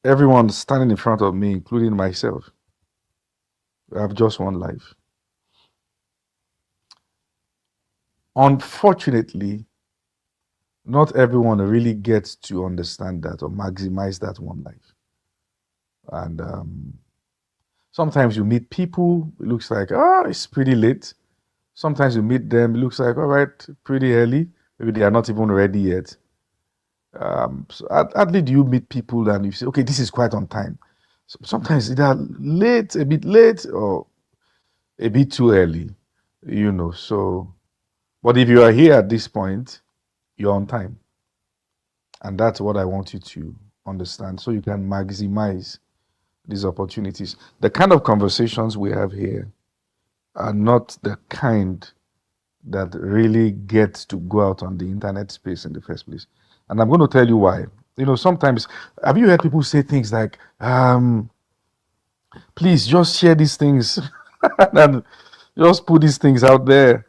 Everyone standing in front of me, including myself, we have just one life. Unfortunately, not everyone really gets to understand that or maximize that one life. And sometimes you meet people, it looks like, oh, it's pretty late. Sometimes you meet them, it looks like, all right, pretty early. Maybe they are not even ready yet. So hardly do you meet people and you say, okay, this is quite on time. So sometimes either late, a bit late, or a bit too early, So, but if you are here at this point, you're on time. And that's what I want you to understand so you can maximize these opportunities. The kind of conversations we have here are not the kind that really get to go out on the internet space in the first place. And I'm going to tell you why. Sometimes, have you heard people say things like, please just share these things and just put these things out there?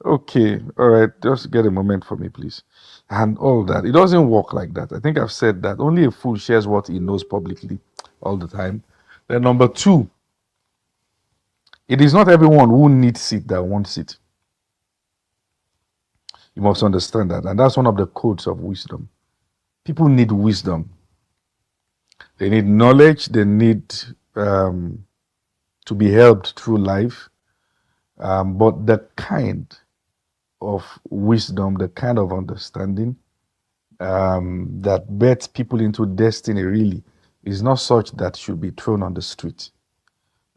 Okay, all right, just get a moment for me, please. And all that. It doesn't work like that. I think I've said that only a fool shares what he knows publicly all the time. Then, number two, it is not everyone who needs it that wants it. You must understand that. And that's one of the codes of wisdom. People need wisdom, they need knowledge, they need to be helped through life. But the kind of wisdom, the kind of understanding that bets people into destiny really is not such that should be thrown on the street.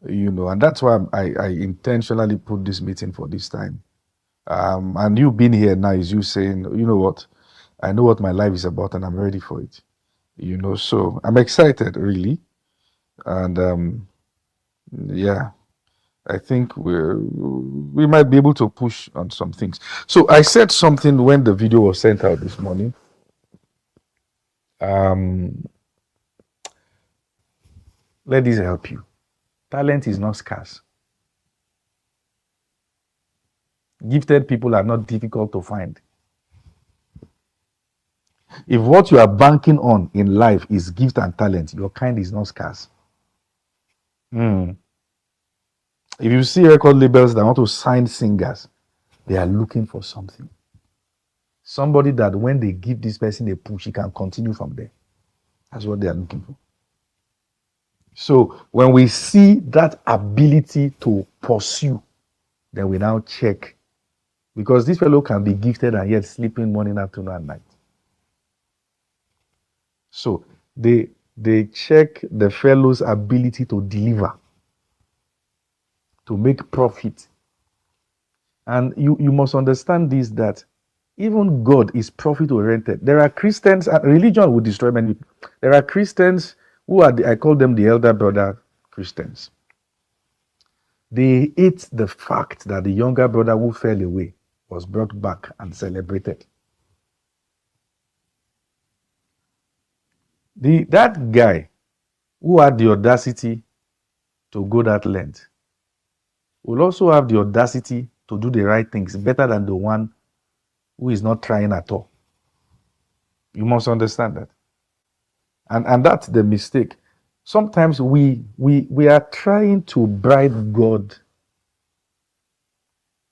And that's why I intentionally put this meeting for this time. And you being here now is you saying, you know what, I know what my life is about and I'm ready for it. So I'm excited really. And yeah, I think we might be able to push on some things. So I said something when the video was sent out this morning. Let this help you. Talent is not scarce. Gifted people are not difficult to find. If what you are banking on in life is gift and talent, your kind is not scarce. If you see record labels that want to sign singers, they are looking for something. Somebody that when they give this person a push, he can continue from there. That's what they are looking for. So when we see that ability to pursue, then we now check. Because this fellow can be gifted and yet sleeping morning, afternoon, and night. So they check the fellow's ability to deliver, to make profit. And you must understand this, that even God is profit oriented. There are Christians, and religion will destroy many people. There are Christians who are, I call them the elder brother Christians. They hate the fact that the younger brother who fell away was brought back and celebrated. That guy who had the audacity to go that length will also have the audacity to do the right things better than the one who is not trying at all. You must understand that. And that's the mistake. Sometimes we are trying to bribe God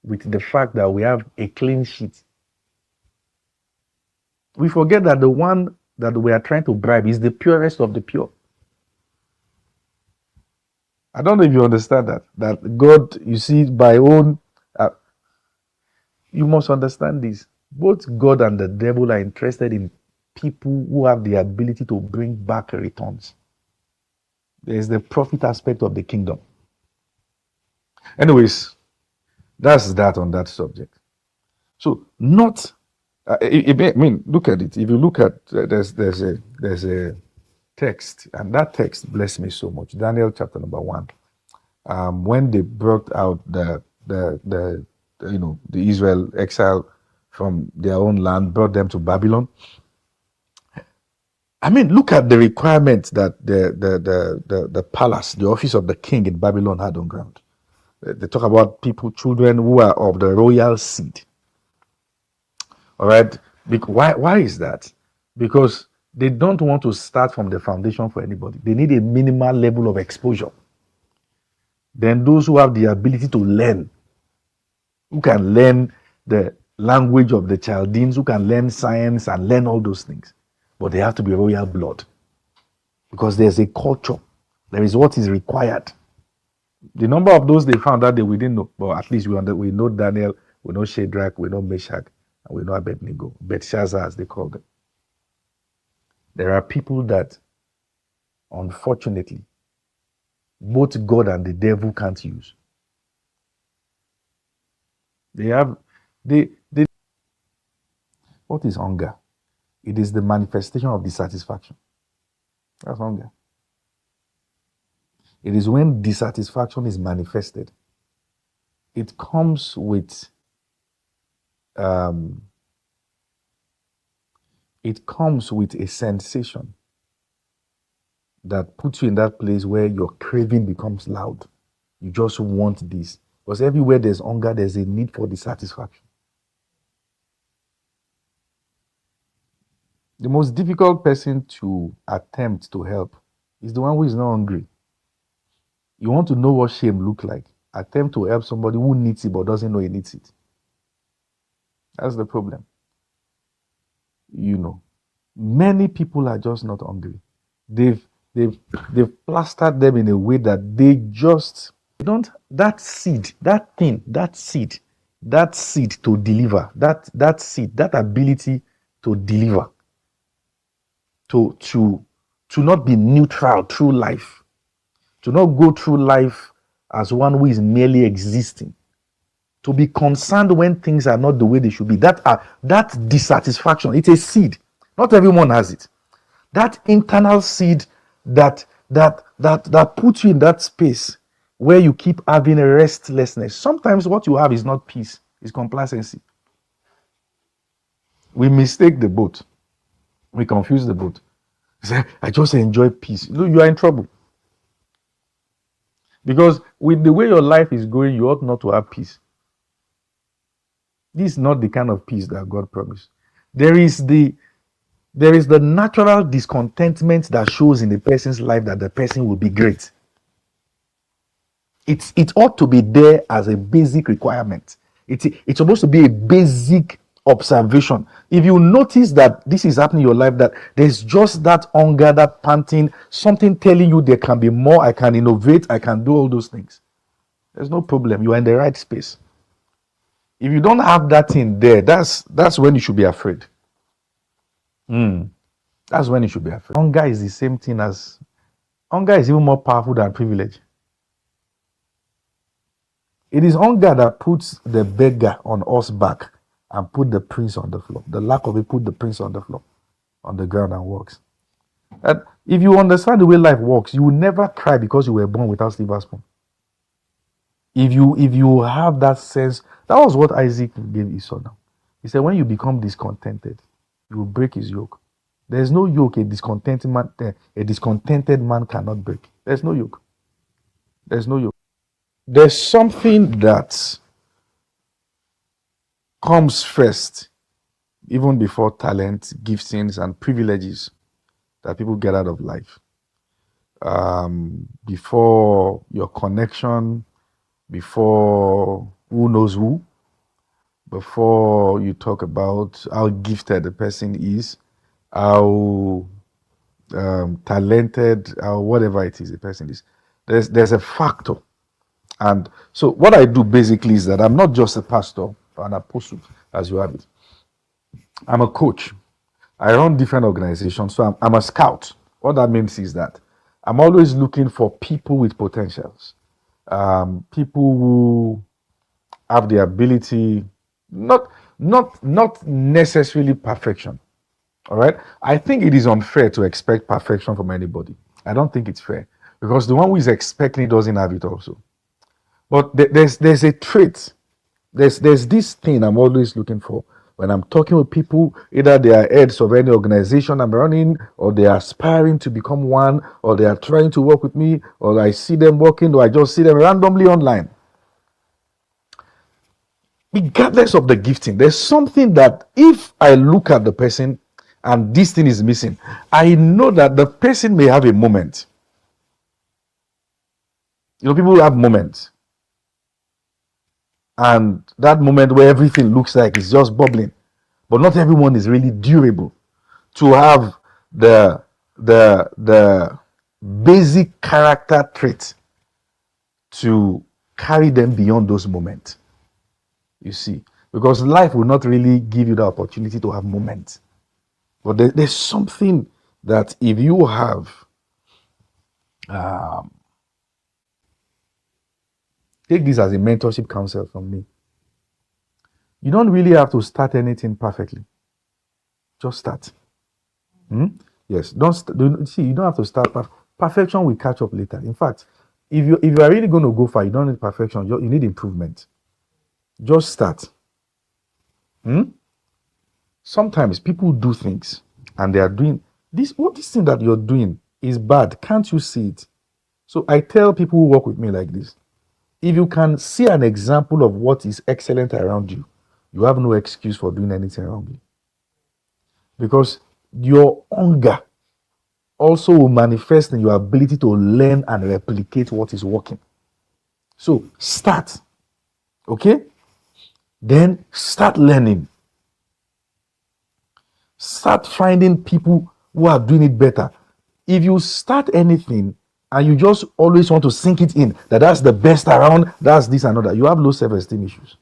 with the fact that we have a clean sheet. We forget that the one that we are trying to bribe is the purest of the pure. I don't know if you understand that. That God, you see, by own, you must understand this. Both God and the devil are interested in people who have the ability to bring back returns. There is the profit aspect of the kingdom. Anyways, that's that on that subject. So not, I mean, look at it. If you look at, there's a text, and that text blessed me so much. Daniel chapter number 1. When they brought out the Israel exile from their own land, brought them to Babylon. I mean, look at the requirements that the palace, the office of the king in Babylon had on ground. They talk about people, children who are of the royal seed. All right. Why is that? Because They don't want to start from the foundation for anybody. They need a minimal level of exposure. Then those who have the ability to learn, who can learn the language of the Chaldeans, who can learn science and learn all those things. But they have to be royal blood because there's a culture. There is what is required. The number of those they found that day, we didn't know. But at least we know Daniel, we know Shadrach, we know Meshach, and we know Abednego, Belshazzar as they call them. There are people that, unfortunately, both God and the devil can't use. What is hunger? It is the manifestation of dissatisfaction. That's hunger. It is when dissatisfaction is manifested. It comes with a sensation that puts you in that place where your craving becomes loud. You just want this. Because everywhere there's hunger, there's a need for dissatisfaction. The most difficult person to attempt to help is the one who is not hungry. You want to know what shame looks like. Attempt to help somebody who needs it but doesn't know he needs it. That's the problem. Many people are just not hungry. They've plastered them in a way that they don't, that seed to deliver, that seed, that ability to deliver, to not be neutral through life, to not go through life as one who is merely existing, to be concerned when things are not the way they should be. That dissatisfaction, it's a seed. Not everyone has it. That internal seed that puts you in that space where you keep having a restlessness. Sometimes what you have is not peace, it's complacency. We mistake the boat. We confuse the boat. Say, I just enjoy peace. You are in trouble. Because with the way your life is going, you ought not to have peace. This is not the kind of peace that God promised. There is the natural discontentment that shows in the person's life that the person will be great. It ought to be there as a basic requirement. It's supposed to be a basic observation. If you notice that this is happening in your life, that there's just that hunger, that panting, something telling you there can be more, I can innovate, I can do all those things, there's no problem. You are in the right space. If you don't have that thing there, that's when you should be afraid. That's when you should be afraid. Hunger is the same thing as hunger is even more powerful than privilege. It is hunger that puts the beggar on horseback and put the prince on the floor. The lack of it put the prince on the floor, on the ground, and walks. And if you understand the way life works, you will never cry because you were born without silver spoon. If you have that sense, that was what Isaac gave Esau now. He said, when you become discontented, you will break his yoke. There's no yoke a discontented man cannot break. There's no yoke. There's no yoke. There's something that comes first, even before talent, giftings, and privileges that people get out of life. Before your connection, before who knows who, before you talk about how gifted the person is, how talented, how whatever it is the person is, there's a factor. And so what I do basically is that I'm not just a pastor or an apostle, as you have it. I'm a coach. I run different organizations, so I'm a scout. What that means is that I'm always looking for people with potentials, people who have the ability, not necessarily perfection. All right. I think it is unfair to expect perfection from anybody. I don't think it's fair because the one who is expecting it doesn't have it also. But there's a trait. There's this thing I'm always looking for when I'm talking with people, either they are heads of any organization I'm running, or they are aspiring to become one, or they are trying to work with me, or I see them working, or I just see them randomly online. Regardless of the gifting, there's something that if I look at the person and this thing is missing, I know that the person may have a moment. People have moments, and that moment where everything looks like it's just bubbling, but not everyone is really durable to have the basic character trait to carry them beyond those moments. You see, because life will not really give you the opportunity to have moments, but there's something that if you have, take this as a mentorship counsel from me. You don't really have to start anything perfectly. Just start. Yes, see. You don't have to start. Perfection will catch up later. In fact, if you are really going to go far, you don't need perfection. You need improvement. Just start. Sometimes people do things and they are doing this. What this thing that you're doing is bad. Can't you see it? So I tell people who work with me like this: if you can see an example of what is excellent around you, you have no excuse for doing anything wrongly. Because your hunger also will manifest in your ability to learn and replicate what is working. So start, okay? Then start learning. Start finding people who are doing it better. If you start anything and you just always want to sink it in, that's the best around, that's this and that, you have low self-esteem issues.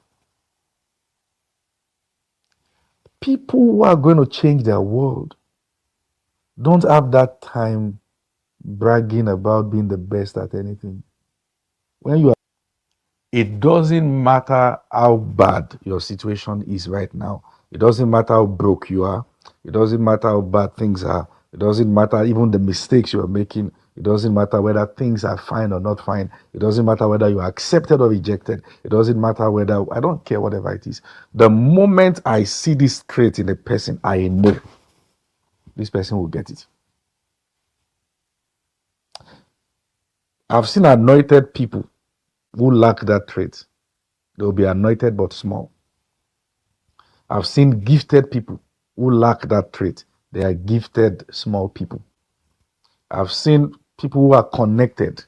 People who are going to change their world don't have that time bragging about being the best at anything. When you are, it doesn't matter how bad your situation is right now. It doesn't matter how broke you are. It doesn't matter how bad things are. It doesn't matter even the mistakes you are making. It doesn't matter whether things are fine or not fine. It doesn't matter whether you are accepted or rejected. It doesn't matter whether, I don't care whatever it is. The moment I see this trait in a person, I know this person will get it. I've seen anointed people who lack that trait. They will be anointed but small. I've seen gifted people who lack that trait. They are gifted small people. I've seen people who are connected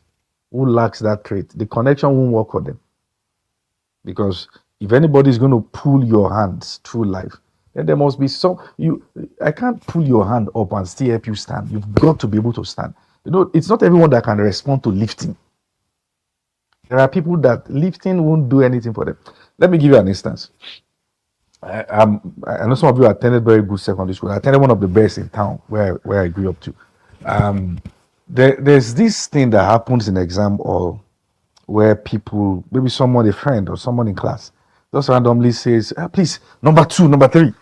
who lacks that trait. The connection won't work for them. Because if anybody is going to pull your hands through life, then there must be some. I can't pull your hand up and still help you stand. You've got to be able to stand. It's not everyone that can respond to lifting. There are people that lifting won't do anything for them. Let me give you an instance. I know some of you attended very good secondary school. I attended one of the best in town where I grew up to. There's this thing that happens in exam hall where people, maybe someone, a friend or someone in class, just randomly says, please, number 2, number 3.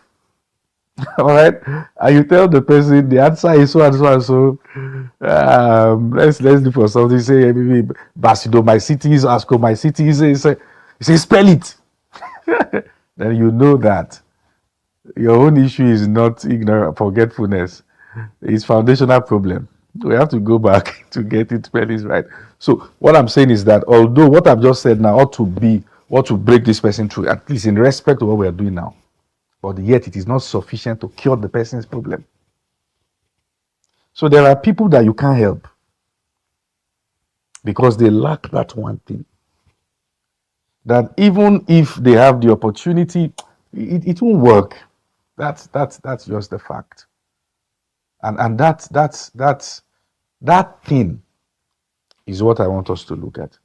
All right, and you tell the person the answer is so and so and so. Let's look for something. Say maybe Basido my cities, Asco my cities. Say spell it. Then you know that your own issue is not ignorance, forgetfulness. It's foundational problem. We have to go back to get it spellings right. So what I'm saying is that although what I've just said now ought to be what to break this person through, at least in respect to what we are doing now, but yet it is not sufficient to cure the person's problem. So there are people that you can't help because they lack that one thing. That even if they have the opportunity, it won't work. That's just the fact. And that thing is what I want us to look at.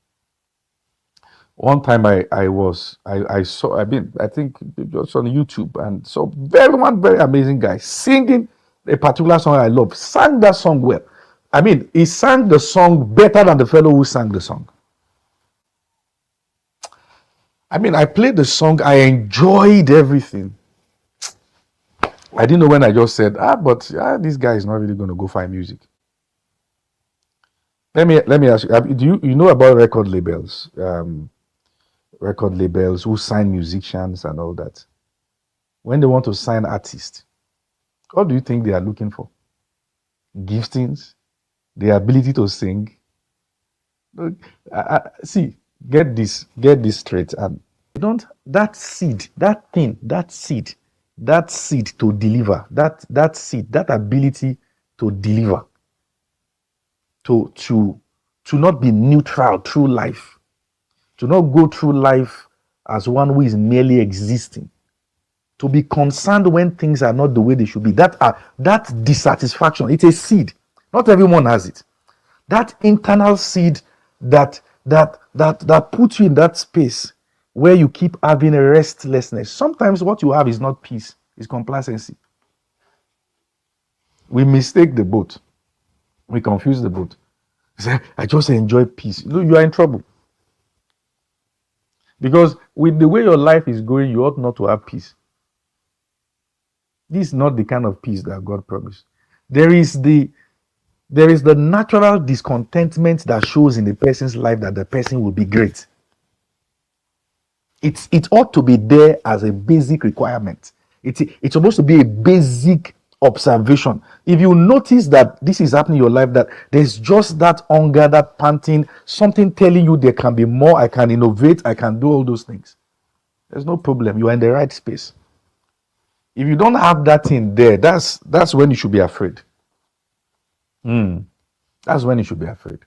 One time I think just on YouTube and saw one very amazing guy singing a particular song I love, sang that song well. I mean, he sang the song better than the fellow who sang the song. I mean, I played the song, I enjoyed everything. I didn't know when I just said, this guy is not really going to go find music. Let me ask you, do you know about record labels? Record labels who sign musicians and all that. When they want to sign artists, what do you think they are looking for? Giftings, the ability to sing. See, get this straight. And that seed that seed to deliver, that seed, that ability to deliver, to not be neutral through life, to not go through life as one who is merely existing, to be concerned when things are not the way they should be. That dissatisfaction, it's a seed. Not everyone has it. That internal seed that puts you in that space where you keep having a restlessness. Sometimes what you have is not peace, it's complacency. We mistake the boat. We confuse the boat. Say, I just enjoy peace. You are in trouble. Because with the way your life is going, you ought not to have peace. This is not the kind of peace that God promised. There is the natural discontentment that shows in the person's life that the person will be great. It ought to be there as a basic requirement. It's supposed to be a basic observation. If you notice that this is happening in your life, that there's just that hunger, that panting, something telling you there can be more, I can innovate, I can do all those things, there's no problem. You are in the right space. If you don't have that thing there, that's when you should be afraid. That's when you should be afraid.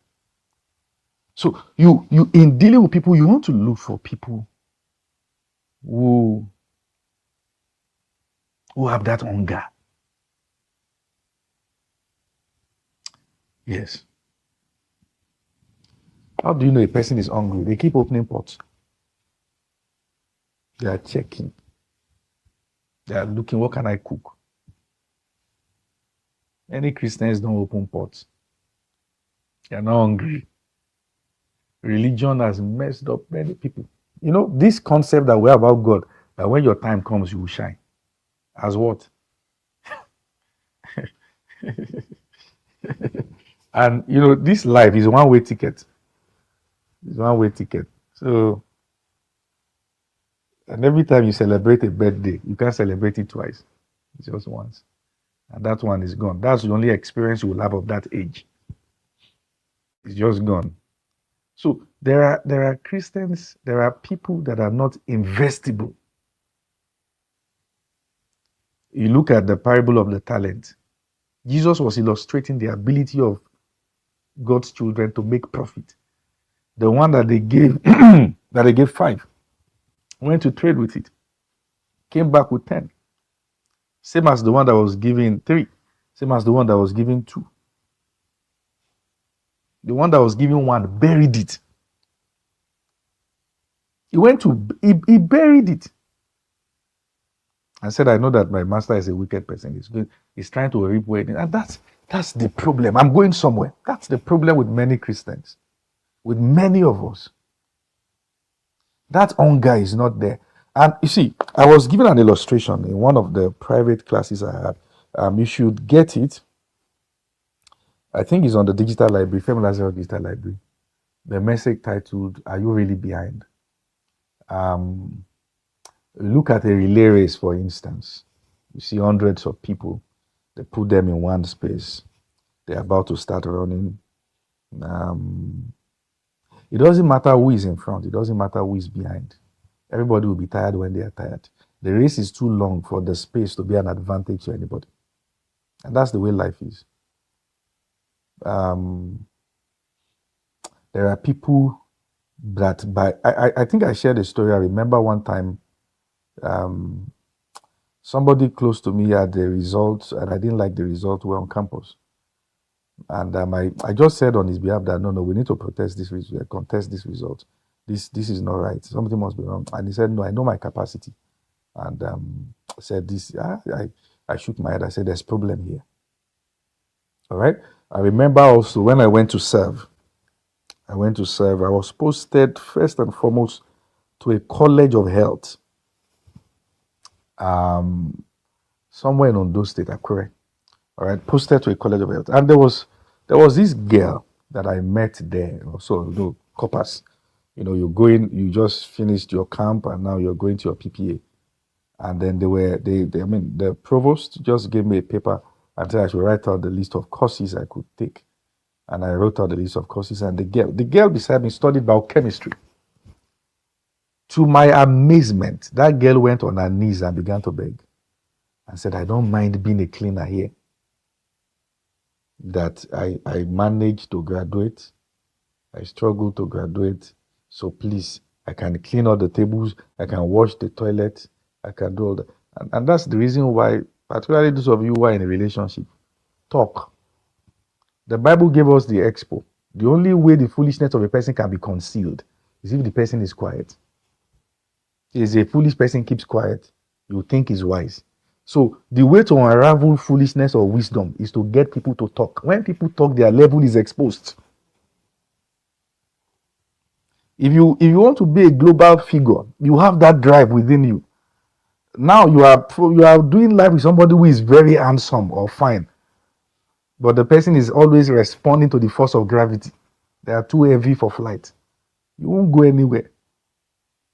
So you in dealing with people, you want to look for people who have that hunger. Yes. How do you know a person is hungry? They keep opening pots. They are checking. They are looking, what can I cook? Many Christians don't open pots. They are not hungry. Religion has messed up many people. You know, this concept that we have about God, that when your time comes, you will shine. As what? And, you know, this life is a one-way ticket. It's a one-way ticket. So, and every time you celebrate a birthday, you can't celebrate it twice. It's just once. And that one is gone. That's the only experience you will have of that age. It's just gone. So there are Christians, there are people that are not investable. You look at the parable of the talent. Jesus was illustrating the ability of God's children to make profit. The one that they gave that they gave 5 went to trade with it, came back with 10. Same as the one that was given 3, same as the one that was given 2. The one that was given 1 buried it. He buried it. And said, I know that my master is a wicked person. He's trying to reap where. And that's the problem. I'm going somewhere. That's the problem with many Christians, with many of us. That hunger is not there. And you see, I was given an illustration in one of the private classes I had. You should get it. I think it's on the digital library, Femi Lazarus digital library. The message titled, Are You Really Behind? Look at a relay race, for instance. You see hundreds of people. They put them in one space. They're about to start running. It doesn't matter who is in front. It doesn't matter who is behind. Everybody will be tired when they are tired. The race is too long for the space to be an advantage to anybody. And that's the way life is. There are people that I think I shared a story. I remember one time somebody close to me had the results and I didn't like the result were on campus. And I just said on his behalf that no, we need to contest this result. This is not right. Something must be wrong. And he said, no, I know my capacity. And I said this. I shook my head. I said, there's problem here. All right. I remember also when I went to serve. I was posted first and foremost to a college of health. Somewhere in Ondo State, Akure. All right, posted to a college of health. And there was this girl that I met there. So, corpus. You just finished your camp and now you're going to your PPA. And then the provost just gave me a paper and said I should write out the list of courses I could take. And I wrote out the list of courses, and the girl beside me studied biochemistry. To my amazement, that girl went on her knees and began to beg. and said, I don't mind being a cleaner here. That I managed to graduate. I struggled to graduate. So please, I can clean all the tables. I can wash the toilet. I can do all that. And that's the reason why, particularly those of you who are in a relationship, talk. The Bible gave us the expo. The only way the foolishness of a person can be concealed is if the person is quiet. If a foolish person keeps quiet, you think he's wise. So the way to unravel foolishness or wisdom is to get people to talk. When people talk, their level is exposed. If you want to be a global figure, you have that drive within you. Now you are doing life with somebody who is very handsome or fine, but the person is always responding to the force of gravity. They are too heavy for flight. You won't go anywhere.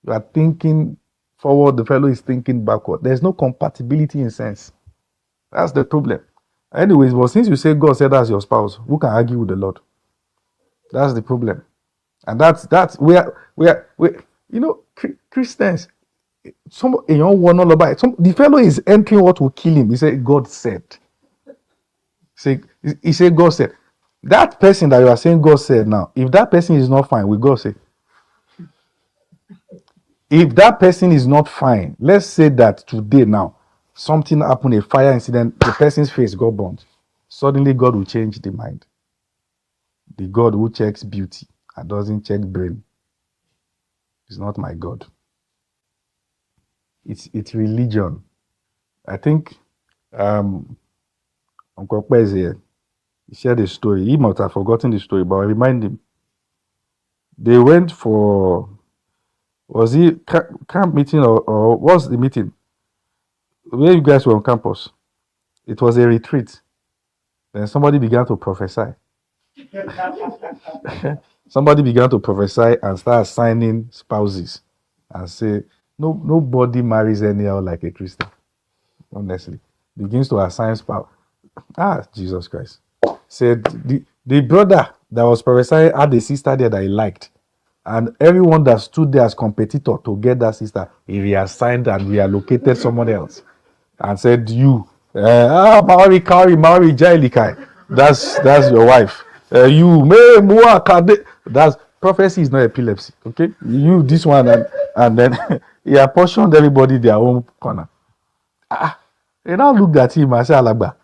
You are thinking forward, the fellow is thinking backward. There's no compatibility in sense. That's the problem. Anyways, but since you say God said that's your spouse, who can argue with the Lord? That's the problem. And that's where you know, Christians, the fellow is entering what will kill him. He said, God said. He said, God said. That person that you are saying God said now, if that person is not fine, will God say? If that person is not fine, let's say that today now, something happened, a fire incident, the person's face got burnt. Suddenly God will change the mind. The God who checks beauty and doesn't check brain is not my God. It's religion. I think Uncle Kwe is here. He shared a story. He must have forgotten the story, but I remind him. They went for, was it camp meeting or what's the meeting? Where you guys were on campus. It was a retreat. Then somebody began to prophesy. Somebody began to prophesy and start assigning spouses and say, nobody marries anyhow like a Christian. Honestly. Begins to assign spouse. Jesus Christ. Said the brother that was prophesying had a sister there that he liked. And everyone that stood there as competitor to get that sister, he reassigned and reallocated someone else. And said, you, Maori Jailikai. That's your wife. That's prophecy is not epilepsy. Okay? You this one and then he apportioned everybody their own corner. They now looked at him and said, Alagba.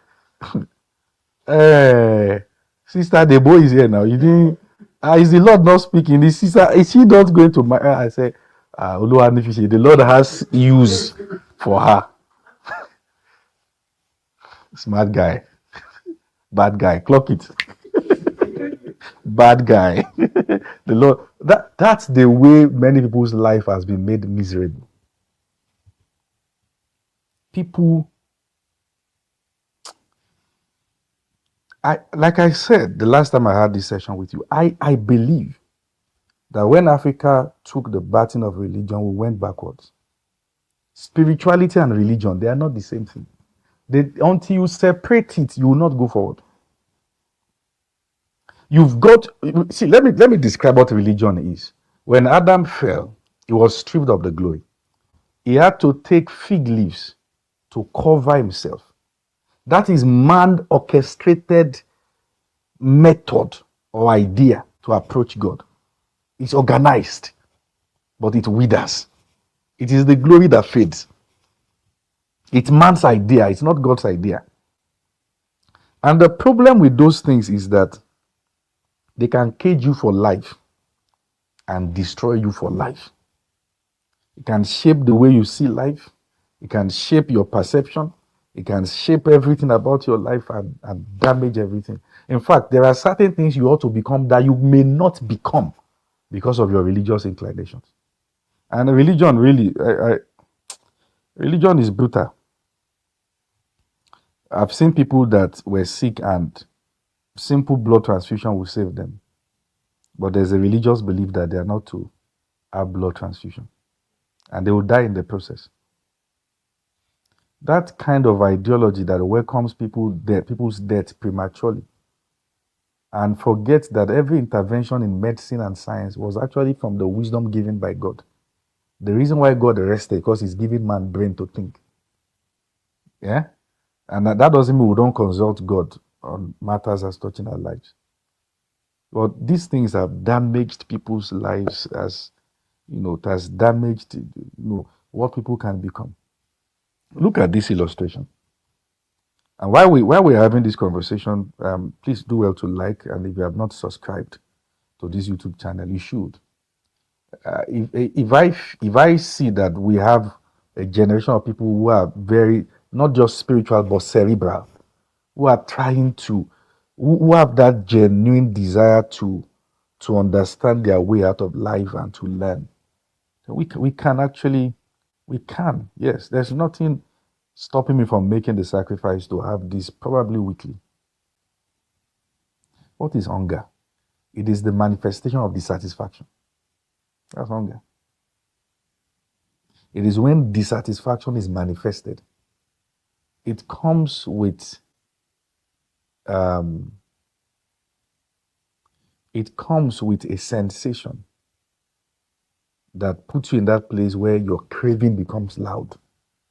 Sister, the boy is here now. You didn't. Is the Lord not speaking? Is she not going to? I say, the Lord has use for her. Smart guy, bad guy. Clock it. Bad guy. The Lord. That's the way many people's life has been made miserable. People. Like I said the last time I had this session with you, I believe that when Africa took the baton of religion, we went backwards. Spirituality and religion, they are not the same thing. Until you separate it, you will not go forward. Let me describe what religion is. When Adam fell, he was stripped of the glory. He had to take fig leaves to cover himself. That is man orchestrated method or idea to approach God. It's organized, but it withers. It is the glory that fades. It's man's idea, it's not God's idea. And the problem with those things is that they can cage you for life and destroy you for life. It can shape the way you see life. It can shape your perception. It can shape everything about your life and damage everything. In fact, there are certain things you ought to become that you may not become because of your religious inclinations. And religion really, religion is brutal. I've seen people that were sick and simple blood transfusion will save them. But there's a religious belief that they are not to have blood transfusion. And they will die in the process. That kind of ideology that welcomes people's death prematurely and forgets that every intervention in medicine and science was actually from the wisdom given by God. The reason why God rested because he's giving man brain to think. Yeah? And that doesn't mean we don't consult God on matters as touching our lives. But these things have damaged people's lives as, it has damaged, what people can become. Look at this illustration. And while we're having this conversation, please do well to like, and if you have not subscribed to this YouTube channel, you should. If I see that we have a generation of people who are very not just spiritual but cerebral, who are trying to, who have that genuine desire to understand their way out of life and to learn, we can actually, yes. There's nothing stopping me from making the sacrifice to have this probably weekly. What is hunger? It is the manifestation of dissatisfaction. That's hunger. It is when dissatisfaction is manifested. It comes with um, a sensation that puts you in that place where your craving becomes loud.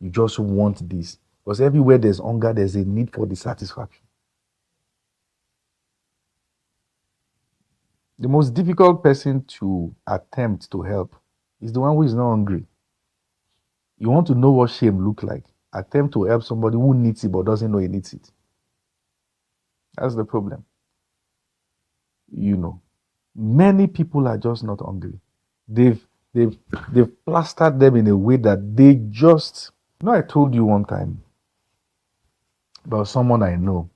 You just want this. Because everywhere there's hunger, there's a need for dissatisfaction. The most difficult person to attempt to help is the one who is not hungry. You want to know what shame look like. Attempt to help somebody who needs it but doesn't know he needs it. That's the problem. Many people are just not hungry. They've plastered them in a way that they just. I told you one time about someone I know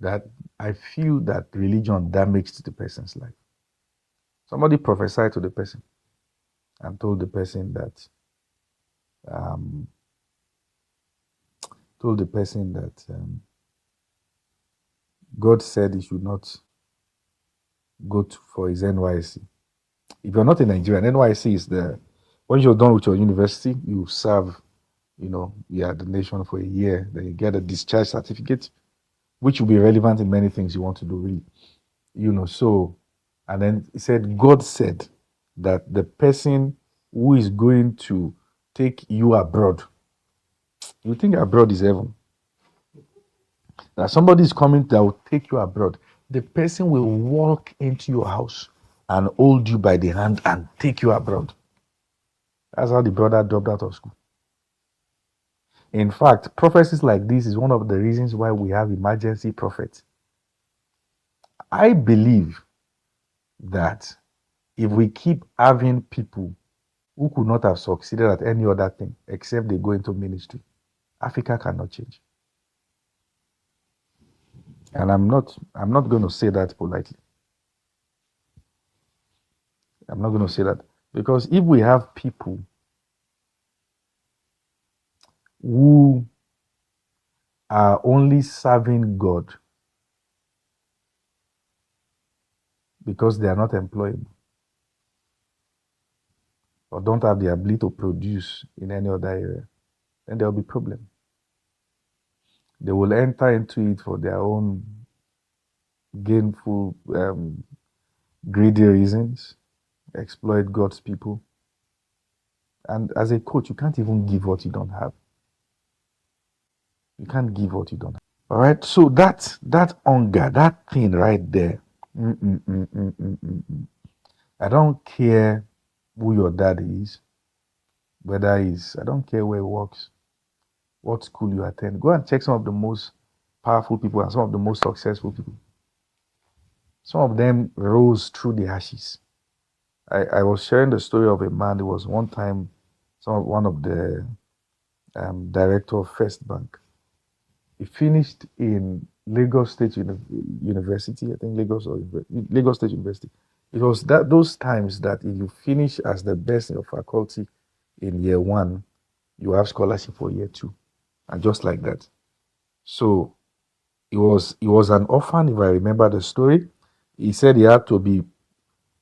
that I feel that religion damaged the person's life. Somebody prophesied to the person and told the person that God said he should not go for his NYC. If you're not in Nigeria, NYC is when you're done with your university, you serve, the nation for a year, then you get a discharge certificate, which will be relevant in many things you want to do, really. So, and then he said, God said that the person who is going to take you abroad, you think abroad is heaven. That somebody is coming that will take you abroad. The person will walk into your house and hold you by the hand and take you abroad. That's how the brother dropped out of school. In fact, prophecies like this is one of the reasons why we have emergency prophets. I believe that if we keep having people who could not have succeeded at any other thing except they go into ministry, Africa cannot change. And I'm not going to say that politely. I'm not going to say that. Because if we have people who are only serving God because they are not employable or don't have the ability to produce in any other area, then there will be problem. They will enter into it for their own gainful, greedy reasons, exploit God's people. And as a coach, you can't even give what you don't have. You can't give what you don't have. All right. So that hunger, that thing right there. I don't care who your dad is, whether he's, I don't care where he works, what school you attend. Go and check some of the most powerful people and some of the most successful people. Some of them rose through the ashes. I was sharing the story of a man who was one time one of the director of First Bank. He finished in Lagos State University, I think Lagos State University. It was those times that if you finish as the best in your faculty in year one, you have scholarship for year two, and just like that. So he was an orphan, if I remember the story. He said he had to be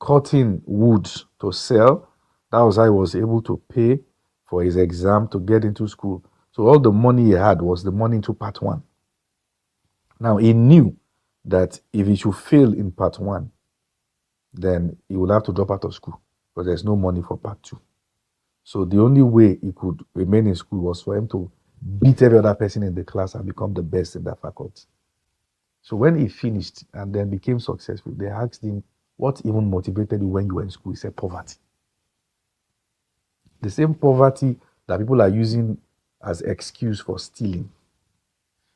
cutting wood to sell. That was how he was able to pay for his exam to get into school. So all the money he had was the money into part one. Now he knew that if he should fail in part one, then he would have to drop out of school because there's no money for part two. So the only way he could remain in school was for him to beat every other person in the class and become the best in that faculty. So when he finished and then became successful, they asked him, what even motivated you when you were in school? He said, poverty. The same poverty that people are using as excuse for stealing.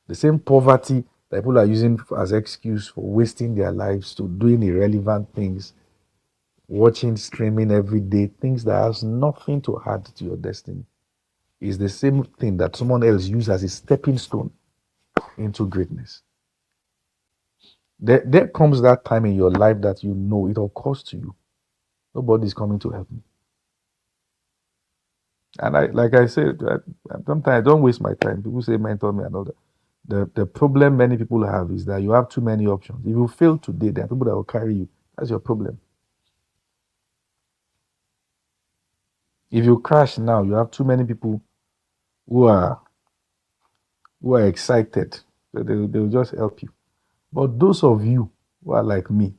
The same poverty that people are using as excuse for wasting their lives to doing irrelevant things, watching, streaming every day, things that has nothing to add to your destiny, is the same thing that someone else used as a stepping stone into greatness. There comes that time in your life that you know it all costs to you. Nobody's coming to help me. And like I said, sometimes I don't waste my time. People say mentor me and all that. The problem many people have is that you have too many options. If you fail today, there are people that will carry you. That's your problem. If you crash now, you have too many people who are excited. So they'll just help you. But those of you who are like me,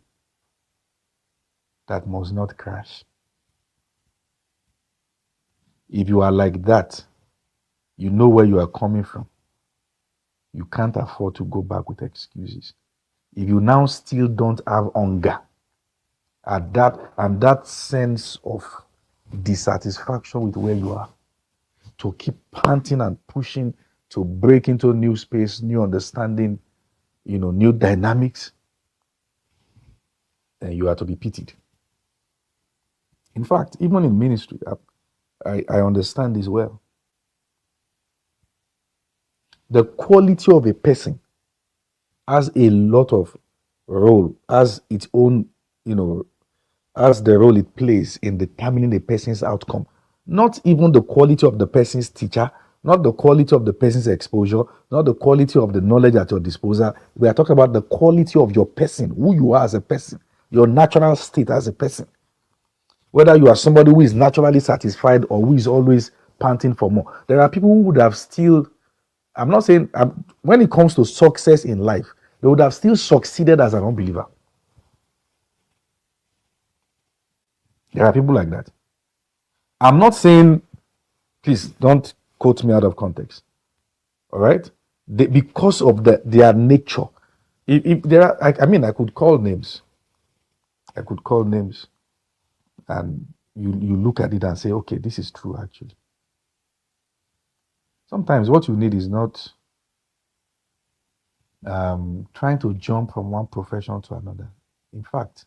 that must not crash. If you are like that, you know where you are coming from. You can't afford to go back with excuses. If you now still don't have hunger at that sense of dissatisfaction with where you are, to keep panting and pushing to break into new space, new understanding, new dynamics, then you are to be pitied. In fact, even in ministry, I understand this well. The quality of a person has a lot of role, has its own, as the role it plays in determining a person's outcome. Not even the quality of the person's teacher, not the quality of the person's exposure, not the quality of the knowledge at your disposal. We are talking about the quality of your person, who you are as a person, your natural state as a person. Whether you are somebody who is naturally satisfied or who is always panting for more. There are people who would have still, I'm not saying, when it comes to success in life, they would have still succeeded as an unbeliever. There are people like that. I'm not saying, please don't quote me out of context. All right? Because of their nature. If there are, I could call names. I could call names. And you look at it and say, okay, this is true actually. Sometimes what you need is not trying to jump from one profession to another. In fact,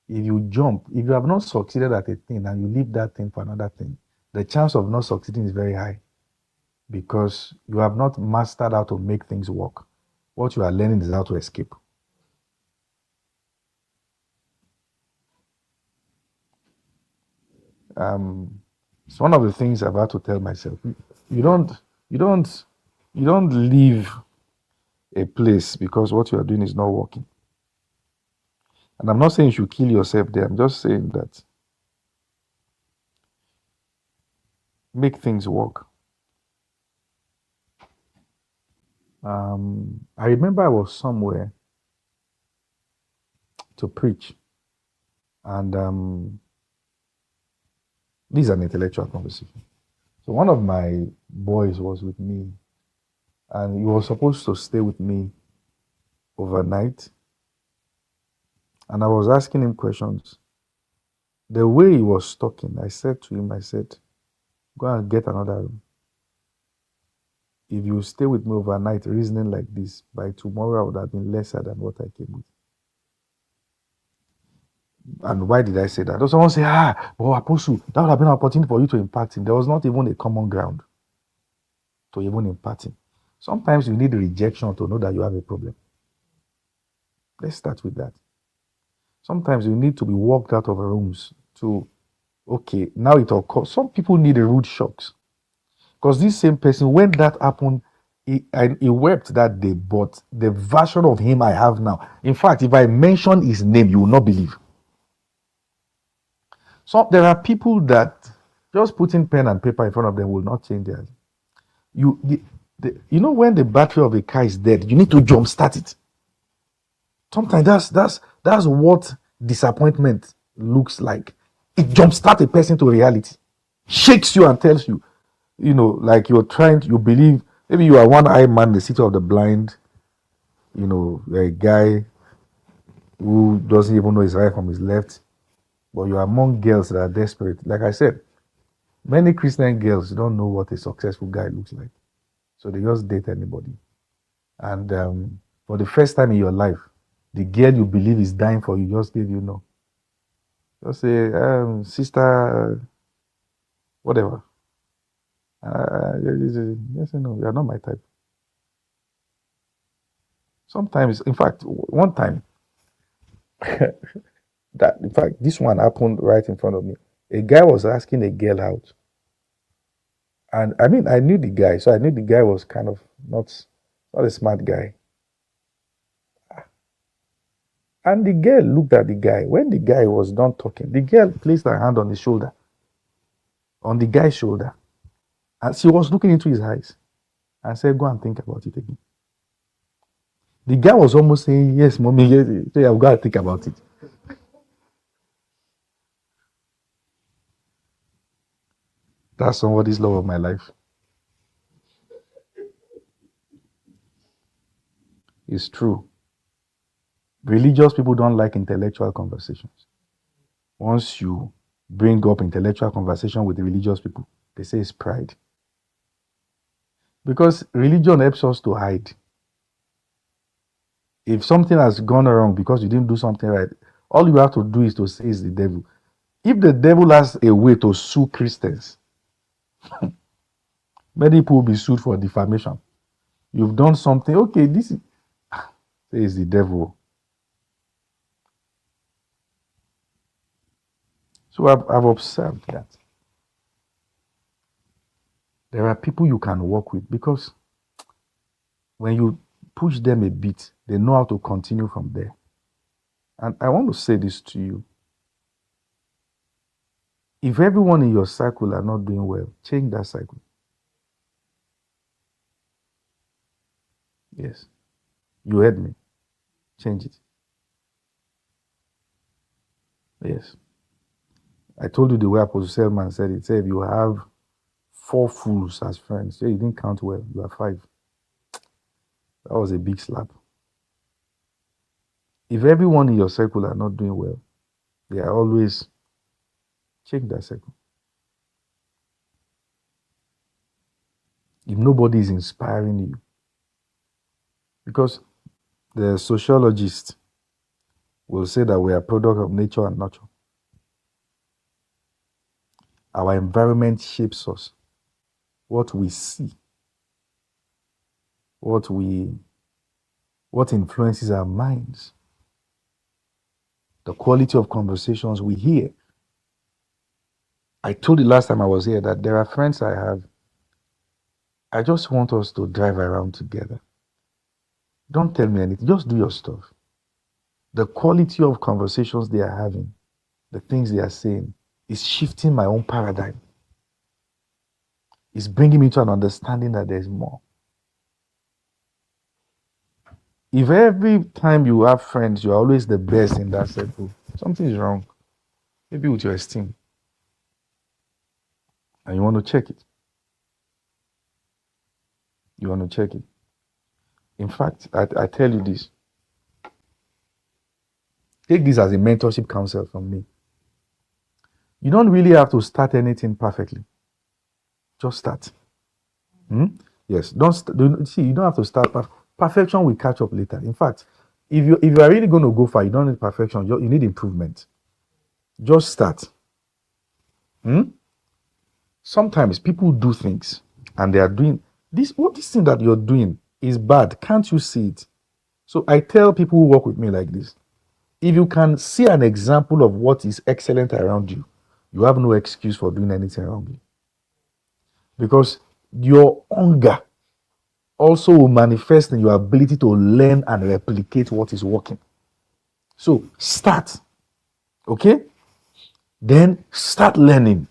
if you have not succeeded at a thing and you leave that thing for another thing, the chance of not succeeding is very high because you have not mastered how to make things work. What you are learning is how to escape. It's one of the things I've had to tell myself. You don't leave a place because what you are doing is not working. And I'm not saying you should kill yourself there. I'm just saying that make things work. I remember I was somewhere to preach, and this is an intellectual conversation. So one of my boys was with me, and he was supposed to stay with me overnight. And I was asking him questions. The way he was talking, I said to him, go and get another room. If you stay with me overnight reasoning like this, by tomorrow I would have been lesser than what I came with. And why did I say that? Someone say, but Apostle, that would have been an opportunity for you to impact him. There was not even a common ground to even impact him. Sometimes you need rejection to know that you have a problem. Let's start with that. Sometimes you need to be walked out of rooms to, okay, now it occurs. Some people need a rude shocks. Because this same person, when that happened, he wept that day, but the version of him I have now, in fact, if I mention his name, you will not believe. So there are people that just putting pen and paper in front of them will not change their. You know when the battery of a car is dead, you need to jumpstart it. Sometimes that's what disappointment looks like. It jumpstarts a person to reality, shakes you and tells you, like you believe Maybe you are one-eyed man in the city of the blind. You're a guy who doesn't even know his right from his left, but you're among girls that are desperate. Like I said, many Christian girls don't know what a successful guy looks like. So they just date anybody. And for the first time in your life, the girl you believe is dying for you just gave you no. Just say, sister, whatever. Yes, no, you're not my type. Sometimes, in fact, one time, in fact, this one happened right in front of me. A guy was asking a girl out. And I mean, I knew the guy, so I knew the guy was kind of not a smart guy. And the girl looked at the guy. When the guy was done talking, the girl placed her hand on his shoulder, on the guy's shoulder. And she was looking into his eyes and said, go and think about it again. The guy was almost saying, yes, mommy, yes, I've got to think about it. That's somebody's love of my life. It's true. Religious people don't like intellectual conversations. Once you bring up intellectual conversation with the religious people, they say it's pride. Because religion helps us to hide. If something has gone wrong because you didn't do something right, all you have to do is to say it's the devil. If the devil has a way to sue Christians, many people will be sued for defamation. You've done something, okay, this is the devil. So I've observed that there are people you can work with because when you push them a bit, they know how to continue from there. And I want to say this to you. If everyone in your circle are not doing well, change that cycle. Yes. You heard me. Change it. Yes. I told you the way Apostle Selman said it. Say if you have 4 fools as friends, say you didn't count well, you are 5. That was a big slap. If everyone in your circle are not doing well, they are always change that circle. If nobody is inspiring you, because the sociologist will say that we are a product of nature and nurture. Our environment shapes us. What we see, what influences our minds, the quality of conversations we hear. I told you last time I was here that there are friends I have. I just want us to drive around together. Don't tell me anything. Just do your stuff. The quality of conversations they are having, the things they are saying, is shifting my own paradigm. It's bringing me to an understanding that there's more. If every time you have friends, you're always the best in that circle, something is wrong. Maybe with your esteem. And you want to check it. You want to check it. In fact, I tell you this. Take this as a mentorship counsel from me. You don't really have to start anything perfectly. Just start. Yes, you don't have to start. Perfection will catch up later. In fact, if you are really going to go far, you don't need perfection. You need improvement. Just start. Sometimes people do things and they are doing this. What this thing that you're doing is bad. Can't you see it? So I tell people who work with me like this. If you can see an example of what is excellent around you, you have no excuse for doing anything wrongly. Because your hunger also will manifest in your ability to learn and replicate what is working. So start. Okay? Then start learning.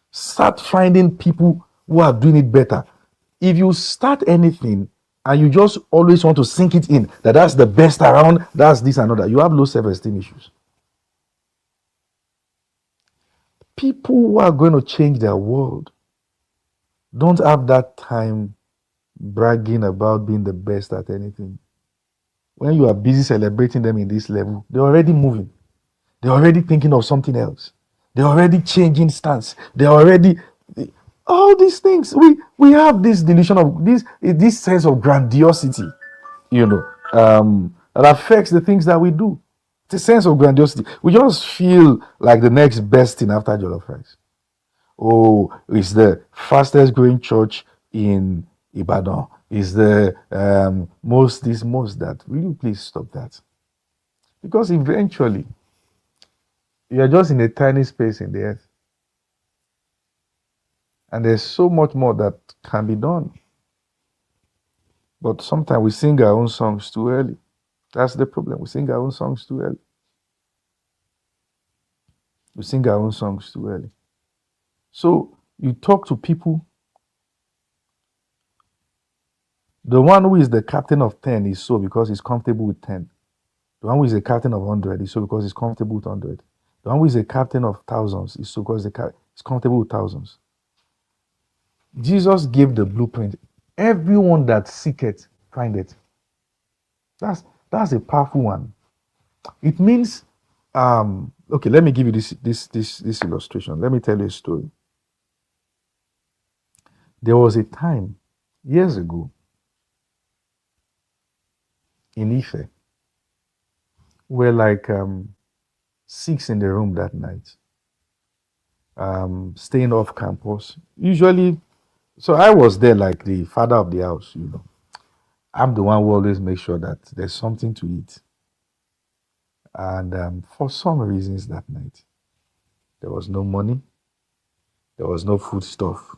Start finding people who are doing it better. If you start anything and you just always want to sink it in, that's the best around, that's this and that, you have low self-esteem issues. People who are going to change their world Don't have that time bragging about being the best at anything. When you are busy celebrating them in this level, they're already moving. They're already thinking of something else. They're already changing stance. They're already all these things. We have this delusion of this sense of grandiosity, that affects the things that we do. It's a sense of grandiosity. We just feel like the next best thing after jollof rice. Oh, it's the fastest growing church in Ibadan. Is the most this, most that. Will you please stop that? Because eventually, you're just in a tiny space in the earth. And there's so much more that can be done. But sometimes we sing our own songs too early. That's the problem. We sing our own songs too early. We sing our own songs too early. So you talk to people. The one who is the captain of 10 is so because he's comfortable with 10. The one who is the captain of 100 is so because he's comfortable with 100. The one who is the captain of thousands is so because he's comfortable with thousands. Jesus gave the blueprint. Everyone that seeketh, find it. That's a powerful one. It means, okay, let me give you this illustration. Let me tell you a story. There was a time, years ago, in Ife, where like 6 in the room that night, staying off campus. Usually, so I was there like the father of the house, I'm the one who always makes sure that there's something to eat. And for some reasons that night, there was no money, there was no food stuff,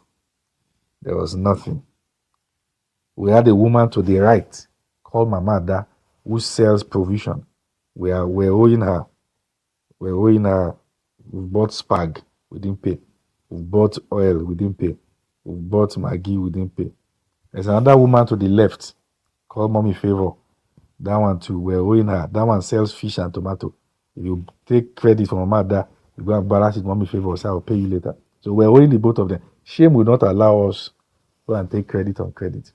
there was nothing. We had a woman to the right called Mama Ada who sells provision. We're owing her. We're owing her. We bought spag, we didn't pay. We bought oil, we didn't pay. We bought Maggi, we didn't pay. There's another woman to the left called Mommy Favor. That one too, we're owing her. That one sells fish and tomato. If you take credit from Mama Ada, you go and balance it, Mommy Favor, say I'll pay you later. So we're owing the both of them. Shame will not allow us go and take credit on credit.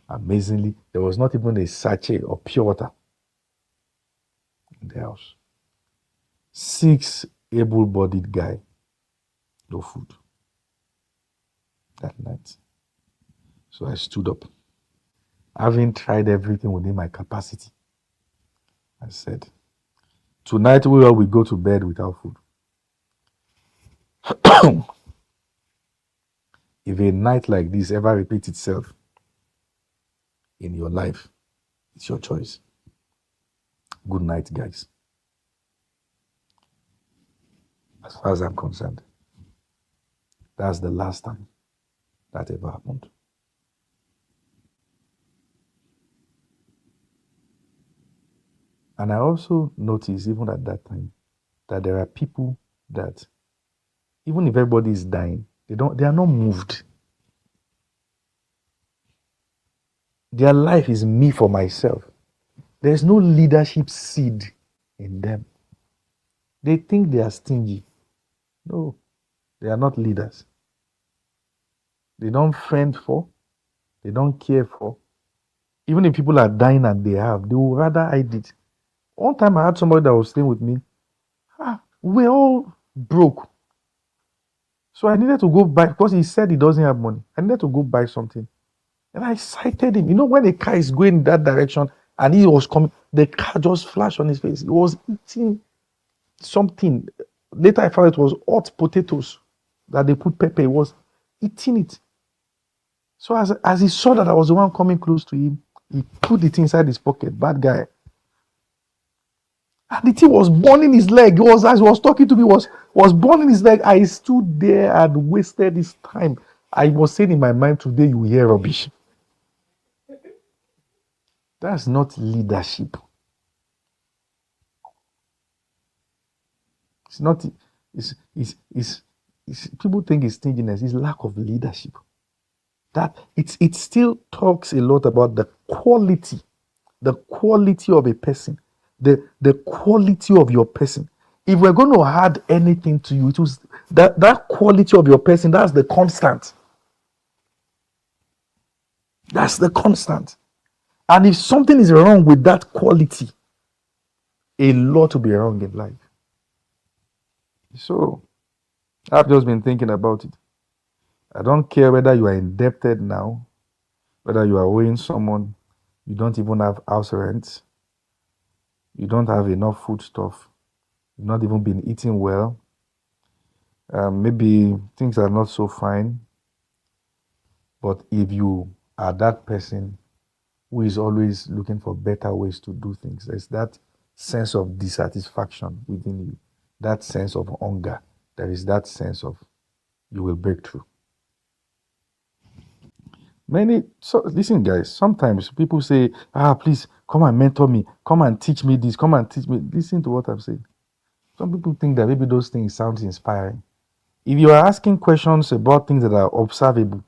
Amazingly, there was not even a sachet of pure water in the house. 6 able-bodied guy, no food that night. So I stood up. Having tried everything within my capacity, I said, tonight we all will go to bed without food. If a night like this ever repeats itself in your life, it's your choice. Good night, guys. As far as I'm concerned, that's the last time that ever happened. And I also noticed, even at that time, that there are people that, even if everybody is dying, they are not moved. Their life is me for myself. There's no leadership seed in them. They think they are stingy. No, they are not leaders. They don't fend for, they don't care for. Even if people are dying and they will rather hide it. One time I had somebody that was staying with me. We're all broke. So I needed to go buy, because he said he doesn't have money. I needed to go buy something. And I cited him. When a car is going in that direction and he was coming, the car just flashed on his face. He was eating something. Later I found it was hot potatoes that they put pepper. He was eating it. So as he saw that I was the one coming close to him, he put it inside his pocket. Bad guy. And the thing was burning his leg. As he was talking to me, was burning his leg. I stood there and wasted his time. I was saying in my mind, today you hear rubbish. That's not leadership. It's not. It's people think it's stinginess. It's lack of leadership. That it still talks a lot about the quality of a person, the quality of your person. If we're going to add anything to you, it was that quality of your person. That's the constant. That's the constant. And if something is wrong with that quality, a lot will be wrong in life. So I've just been thinking about it. I don't care whether you are indebted now, whether you are owing someone, you don't even have house rent, you don't have enough food stuff, you've not even been eating well, maybe things are not so fine. But if you are that person who is always looking for better ways to do things, there's that sense of dissatisfaction within you, that sense of hunger. There is that sense of you will break through. Listen, guys, sometimes people say, please come and mentor me, come and teach me this, come and teach me. Listen to what I'm saying. Some people think that maybe those things sound inspiring. If you are asking questions about things that are observable,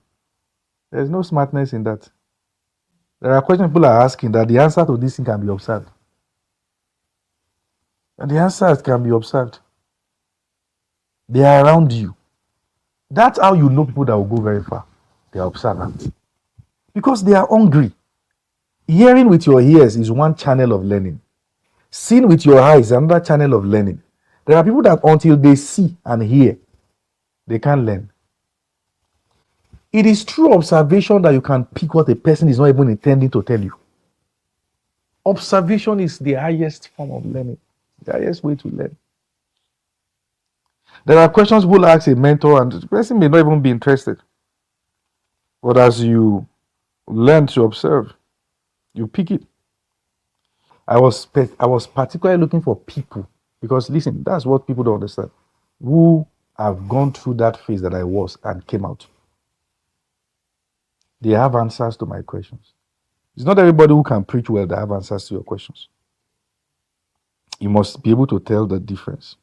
there's no smartness in that. There are questions people are asking that the answer to this thing can be observed. And the answers can be observed. They are around you. That's how you know people that will go very far. They are observant. Because they are hungry. Hearing with your ears is one channel of learning. Seeing with your eyes is another channel of learning. There are people that until they see and hear, they can't learn. It is through observation that you can pick what a person is not even intending to tell you. Observation is the highest form of learning, the highest way to learn. There are questions people ask a mentor, and the person may not even be interested. But as you learn to observe, you pick it. I was particularly looking for people, because listen, that's what people don't understand, who have gone through that phase that I was and came out. They have answers to my questions. It's not everybody who can preach well that have answers to your questions. You must be able to tell the difference.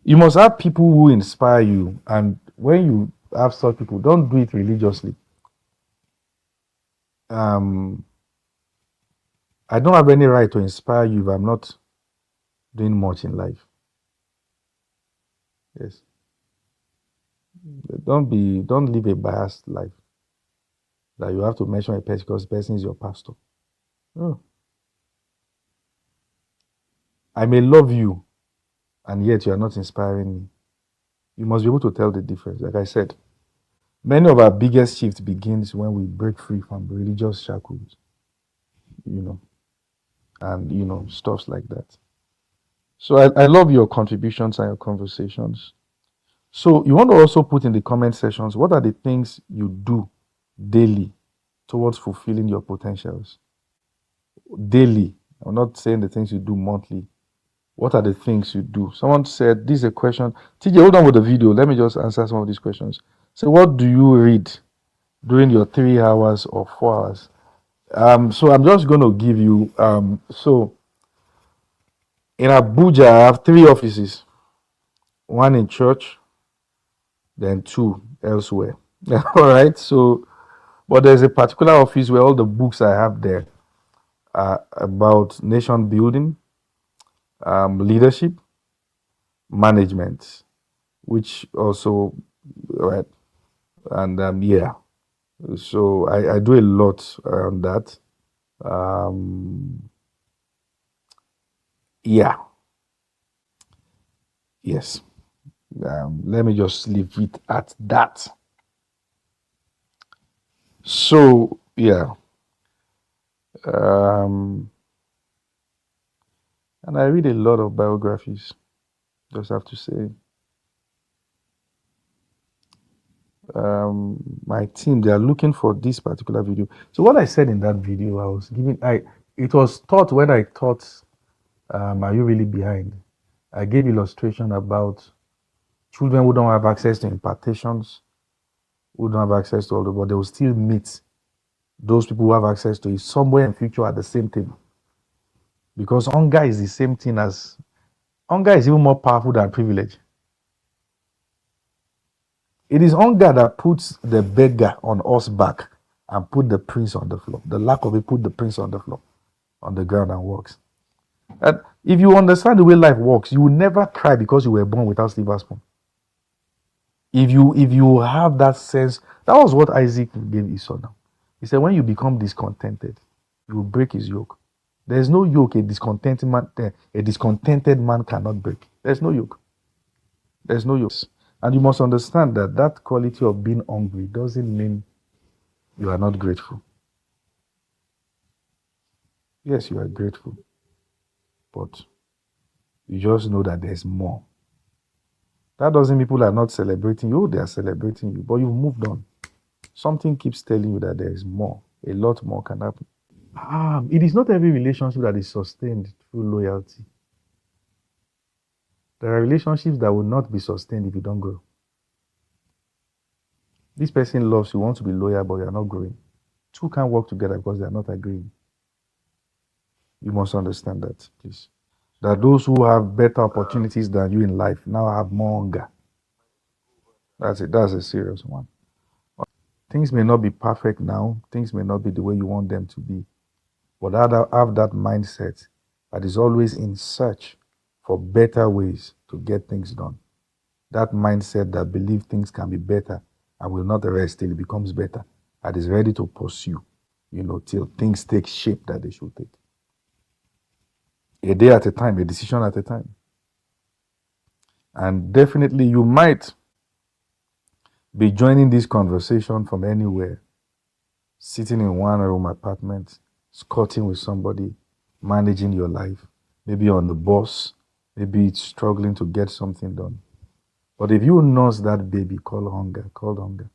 You must have people who inspire you, and when you have such people, don't do it religiously. I don't have any right to inspire you if I'm not doing much in life. Yes. Don't live a biased life that you have to mention a person because the person is your pastor. No. I may love you, and yet you are not inspiring me. You must be able to tell the difference. Like I said, many of our biggest shifts begins when we break free from religious shackles, and stuff like that. So I love your contributions and your conversations. So you want to also put in the comment sections, what are the things you do daily towards fulfilling your potentials? Daily. I'm not saying the things you do monthly. What are the things you do? Someone said, this is a question. TJ, hold on with the video. Let me just answer some of these questions. So what do you read during your 3 hours or 4 hours? So I'm just going to give you, so in Abuja, I have 3 offices. 1 in church, then 2 elsewhere. All right. So, but there's a particular office where all the books I have there are about nation building, leadership, management, which also, right. And yeah, so I do a lot around that. Yeah. Yes. Let me just leave it at that. So yeah. And I read a lot of biographies, just have to say. My team, they are looking for this particular video. So what I said in that video, it was taught when I taught Are You Really Behind? I gave illustration about children who don't have access to impartations, who don't have access to all the, but they will still meet those people who have access to it somewhere in future at the same table. Because hunger is the same thing as, hunger is even more powerful than privilege. It is hunger that puts the beggar on horseback and put the prince on the floor. The lack of it put the prince on the floor, on the ground, and walks. And If you understand the way life works, you will never cry because you were born without silver spoon. If you have that sense, that was what Isaac gave Esau now. He said, when you become discontented, you will break his yoke. There's no yoke a discontented man cannot break. There's no yoke. There's no yoke. And you must understand that that quality of being hungry doesn't mean you are not grateful. Yes, you are grateful, but you just know that there's more. That doesn't mean people are not celebrating you. They are celebrating you, but you've moved on. Something keeps telling you that there is more. A lot more can happen. It is not every relationship that is sustained through loyalty. There are relationships that will not be sustained if you don't grow. This person loves you, wants to be loyal, but you are not growing. Two can't work together because they are not agreeing. You must understand that, please. That those who have better opportunities than you in life now have more hunger. That's it. That's a serious one. Things may not be perfect now. Things may not be the way you want them to be. But have that mindset that is always in search for better ways to get things done. That mindset that believes things can be better and will not rest till it becomes better. That is ready to pursue, till things take shape that they should take. A day at a time, a decision at a time. And definitely you might be joining this conversation from anywhere, sitting in one room apartment, squatting with somebody, managing your life, maybe on the bus, maybe it's struggling to get something done. But if you nurse that baby called hunger,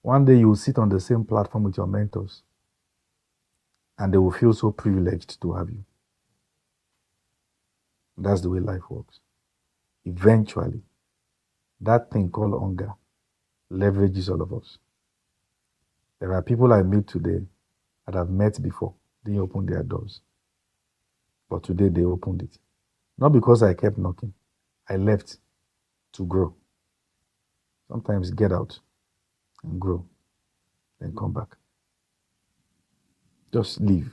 one day you will sit on the same platform with your mentors and they will feel so privileged to have you. That's the way life works. Eventually, that thing called hunger leverages all of us. There are people I meet today that I've met before. They opened their doors. But today they opened it. Not because I kept knocking. I left to grow. Sometimes get out and grow, then come back. Just leave.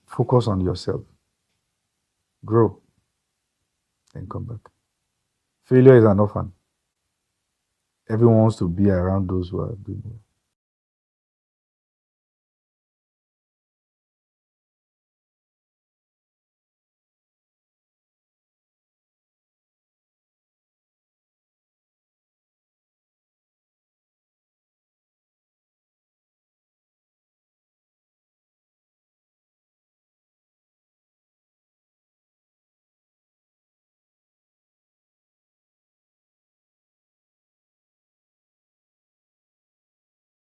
Focus on yourself. Grow, then come back. Failure is an orphan. Everyone wants to be around those who are doing well.